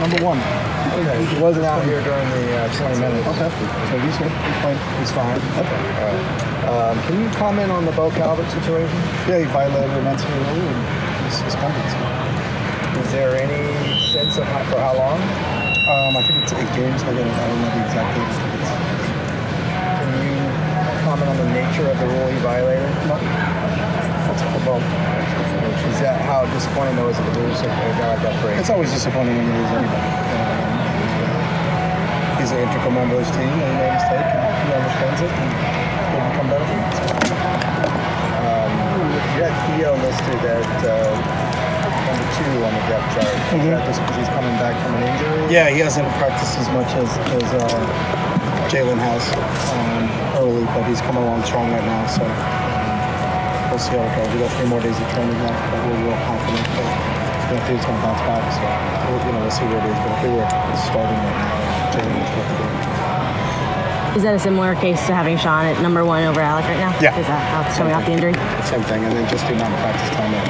number one. Okay. He wasn't out here during the 20 minutes. Okay. So he's good. He's fine. He's fine. Okay. All right. Can you comment on the Bo Calvert situation? Yeah, he violated an NCAA rule and he's suspended. So. Is there any sense of for how long? I think it's 8 games. I don't know the exact dates. Can you comment on the nature of the rule he violated? No. That's football. Is that how disappointing though is it the rules of a guy like that for It's always disappointing when you lose anybody. He's an integral member of his team and he made a mistake and he understands it and he'll become better for it. You had Theo listed at number 2 on the depth chart. Is that just because he's coming back from an injury? Yeah, he hasn't practiced as much as Jalen has early, but he's coming along strong right now. So we'll see how it goes. We got 3 more days of training left, but we're real confident that he's going to bounce back. So we'll see where it is. But if we were starting right now, Jalen was what to do. Is that a similar case to having Sean at number 1 over Alec right now? Yeah. Is that how it's coming off the injury? Same thing, and then just the amount of practice time that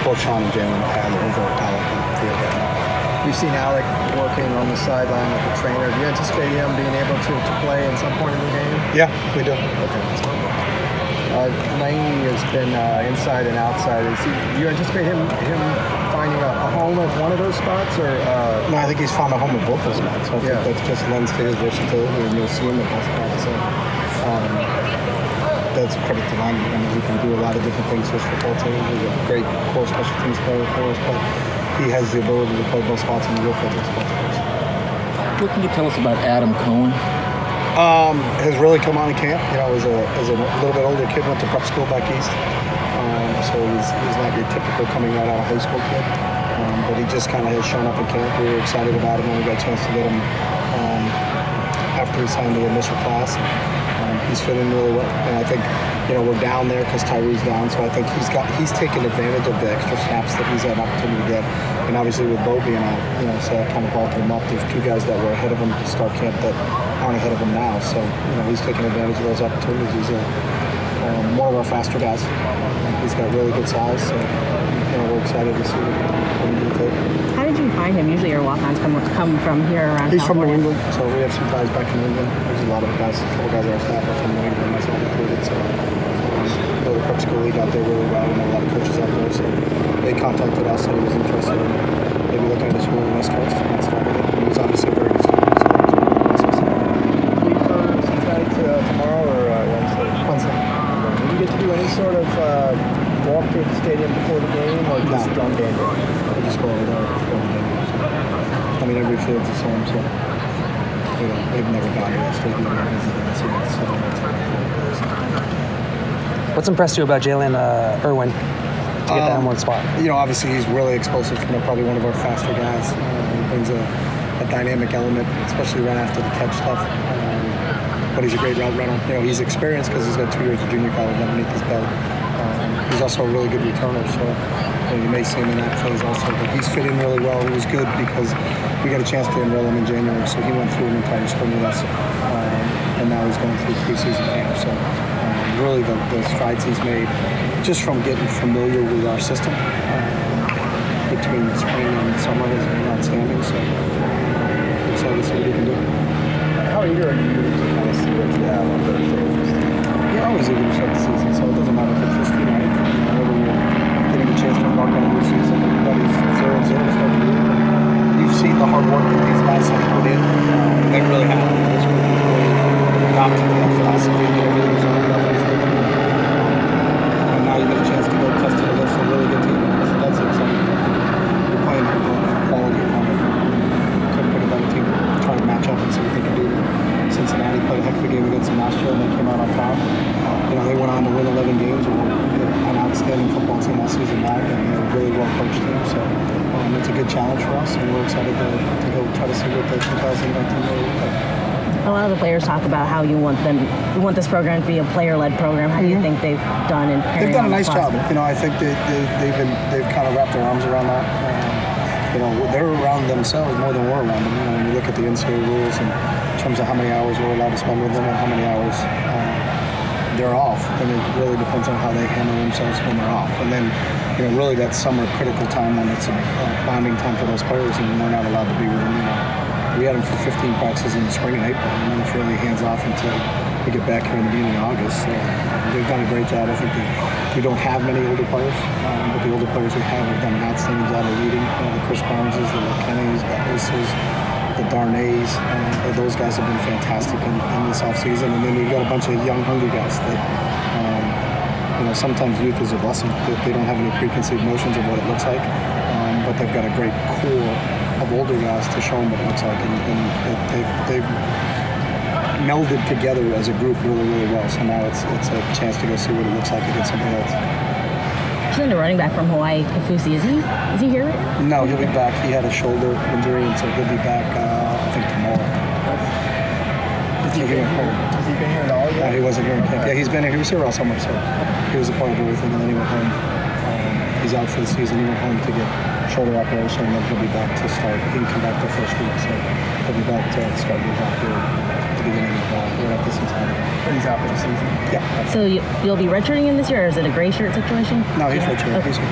both Sean and Jalen have over Alec and Theo right now. We've seen Alec working on the sideline with the trainer. Do you anticipate him being able to play at some point in the game? Yeah, we do. Okay. Laney has been inside and outside. Do you anticipate him finding a home at one of those spots, or? No, I think he's found a home at both those spots. So I Yeah. think that just lends to his versatility, and you'll see him at both spots. So that's a credit to Laney. I mean, he can do a lot of different things for his football team. He's a great core special teams player for us, but he has the ability to play both spots and he will play both spots for us. What can you tell us about Adam Cohen? Has really come on in camp. You know, as a little bit older kid, went to prep school back east. So he's not your typical coming right out of high school kid. But he just kind of has shown up in camp. We were excited about him when we got a chance to get him after he signed the initial class. He's fitting really well. And I think, we're down there because Tyree's down. So I think he's taken advantage of the extra snaps that he's had an opportunity to get. And obviously with Bo being out, so that kind of vaulted him up. There's 2 guys that were ahead of him to start camp that aren't ahead of him now. So, he's taking advantage of those opportunities. He's one of our faster guys. He's got really good size. So, we're excited to see what he can take. How did you find him? Usually your walk-ons come from here around He's from New California. England, so we have some guys back in New England. There's a lot of guys, a couple guys on our staff are from New England, myself included. So, the prep school league out there really well. We know a lot of coaches out there, so they contacted us and he was interested in maybe looking at a school in the West Coast. And that's why he was obviously very good. Tomorrow or Wednesday? Wednesday. Did you get to do any sort of walk through the stadium before the game, or just on game day? We just go over there before the game. I mean, every field's the same, so they've never gone to the stadium and visited and seen it. So What's impressed you about Jalen Irwin to get that number 1 spot? Obviously he's really explosive. Probably one of our faster guys. He brings a dynamic element, especially right after the catch stuff. But he's a great route runner. He's experienced because he's got 2 years of junior college underneath his belt. He's also a really good returner, so you may see him in that phase also. But he's fit in really well. It was good because we got a chance to enroll him in January, so he went through an entire spring with us, and now he's going through preseason camp. So really the strides he's made just from getting familiar with our system between the spring and summer has been outstanding. So excited to see what he can do. How eager are you to kind of see what you have on Thursday? You're always eager to start the season, so it doesn't matter if it's this night, whether you're getting a chance to embark on a new season. Everybody's 0-0 to start the year. You've seen the hard work that these guys have put in. They really have. This group has really adopted that philosophy and everything's on the and now you get a chance to go test it against a really good team. So that's exciting. You're playing a quality opponent. Couldn't pick a better team. Trying to match up and see what they can do. Cincinnati played a heck of a game against them last year and they came out on top. They went on to win 11 games and were an outstanding football team all season long, and they're a really well coached team. So it's a good challenge for us, and we're excited to go try to see what the 2019 will look like. A lot of the players talk about how you want this program to be a player-led program. How do you think they've done in carrying They've done a on nice the job. philosophy? I think they've kind of wrapped their arms around that. They're around themselves more than we're around them. When you look at the NCAA rules in terms of how many hours we're allowed to spend with them and how many hours they're off, and it really depends on how they handle themselves when they're off. And then, really that summer critical time when it's a bonding time for those players, and we're not allowed to be with them. we had him for 15 practices in the spring and April, and then it's really hands off until we get back here in the beginning of August. So they've done a great job. I think we don't have many older players, but the older players we have done an outstanding job of leading. The Chris Barneses, the McKennays, the Osers, the Darnays, those guys have been fantastic in this offseason. And then we've got a bunch of young, hungry guys that, sometimes youth is a blessing. They don't have any preconceived notions of what it looks like, but they've got a great core of older guys to show them what it looks like. And they've melded together as a group really, really well. So now it's a chance to go see what it looks like against somebody else. There's a running back from Hawaii, Kafusi. Is he here? No, he'll be back. He had a shoulder injury, and so he'll be back, I think, tomorrow. Has he been here at all yet? He wasn't here in camp. Yeah, he's been here. He was here all summer, so he was a part of everything, and then he went home. He's out for the season. He went home to get shoulder operation, and then he'll be back to start. He didn't come back the first week, so he'll be back to start his out here at the beginning of right after Cincinnati. He's out for the season. Yeah. So you'll be redshirting him this year, or is it a gray shirt situation? No, he's right here. He's here.